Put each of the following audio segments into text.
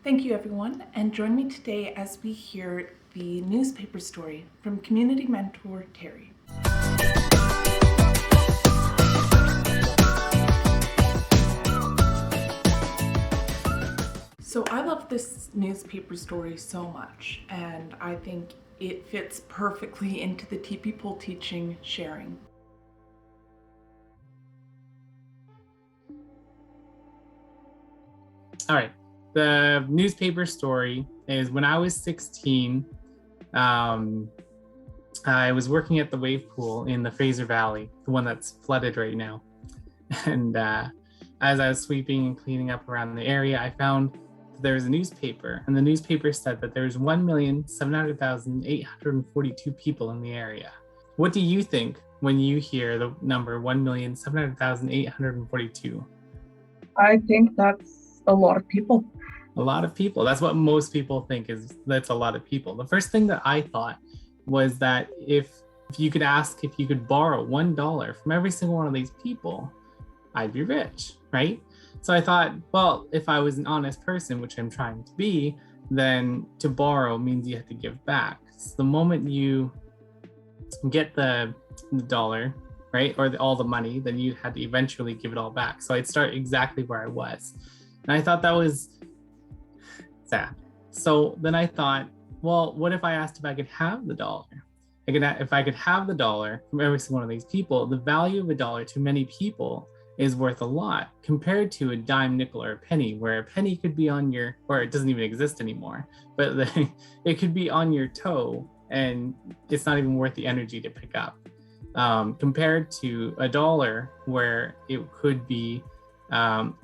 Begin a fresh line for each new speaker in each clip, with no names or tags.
Thank you, everyone, and join me today as we hear the newspaper story from community mentor Terry. So I love this newspaper story so much, and I think it fits perfectly into the people teaching sharing.
All right. The newspaper story is when I was 16, I was working at the wave pool in the Fraser Valley, the one that's flooded right now. And as I was sweeping and cleaning up around the area, I found that there was a newspaper, and the newspaper said that there's 1,700,842 people in the area. What do you think when you hear the number 1,700,842?
I think that's a lot of people.
A lot of people. That's what most people think that's a lot of people. The first thing that I thought was that if you could ask if you could borrow $1 from every single one of these people, I'd be rich, right? So I thought, well, if I was an honest person, which I'm trying to be, then to borrow means you have to give back. So the moment you get the dollar, right, or all the money, then you had to eventually give it all back. So I'd start exactly where I was. And I thought that was sad. So then I thought, well, what if I asked if I could have the dollar? If I could have the dollar from every single one of these people, the value of a dollar to many people is worth a lot compared to a dime, nickel, or a penny, where a penny could be on your, or it doesn't even exist anymore, but it could be on your toe and it's not even worth the energy to pick up. Compared to a dollar, where it could be,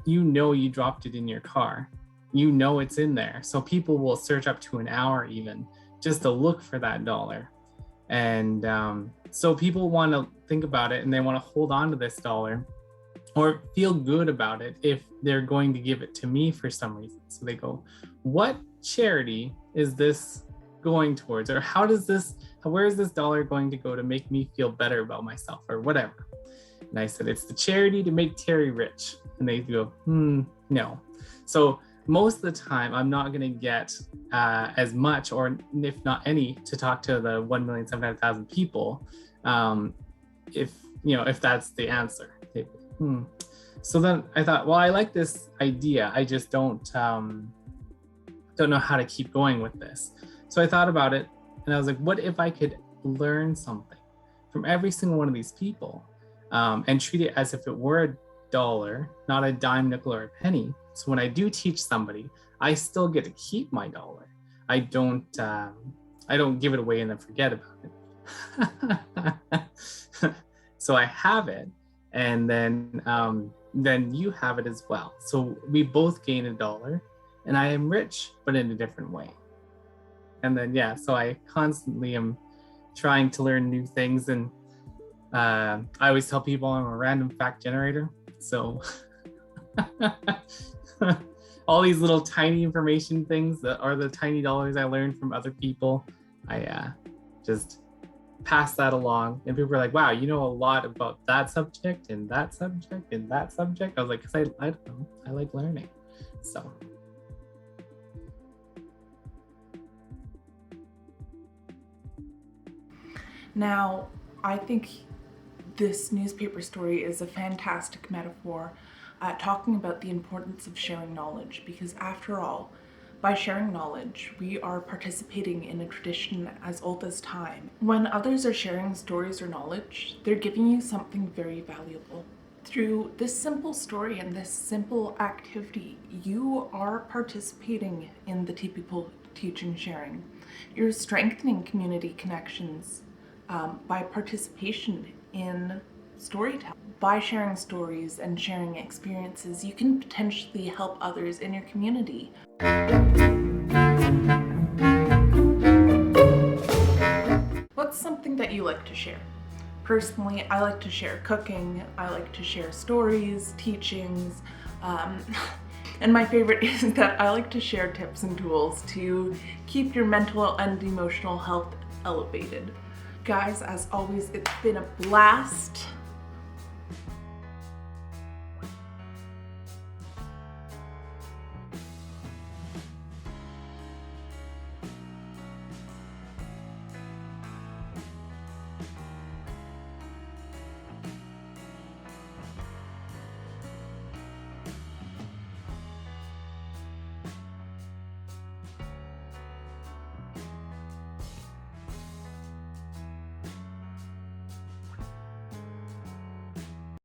you dropped it in your car, it's in there. So people will search up to an hour even just to look for that dollar. And so people want to think about it and they want to hold on to this dollar or feel good about it if they're going to give it to me for some reason. So they go, what charity is this going towards? Or where is this dollar going to go to make me feel better about myself or whatever? And I said, it's the charity to make Terry rich. And they go, no. So most of the time, I'm not going to get as much, or if not any, to talk to the 1,700,000 people. If that's the answer. So then I thought, well, I like this idea. I just don't know how to keep going with this. So I thought about it, and I was like, what if I could learn something from every single one of these people, and treat it as if it were a dollar, not a dime, nickel, or a penny. So when I do teach somebody, I still get to keep my dollar. I don't give it away and then forget about it. So I have it, and then you have it as well. So we both gain a dollar, and I am rich, but in a different way. And then so I constantly am trying to learn new things, and I always tell people I'm a random fact generator. So all these little tiny information things that are the tiny dollars I learned from other people, I just pass that along. And people are like, wow, you know a lot about that subject and that subject and that subject. I was like, because I don't know, I like learning. So.
Now, I think this newspaper story is a fantastic metaphor talking about the importance of sharing knowledge, because after all, by sharing knowledge, we are participating in a tradition as old as time. When others are sharing stories or knowledge, they're giving you something very valuable. Through this simple story and this simple activity, you are participating in the people teaching sharing. You're strengthening community connections by participation in storytelling. By sharing stories and sharing experiences, you can potentially help others in your community. What's something that you like to share? Personally, I like to share cooking, I like to share stories, teachings, and my favorite is that I like to share tips and tools to keep your mental and emotional health elevated. Guys, as always, it's been a blast.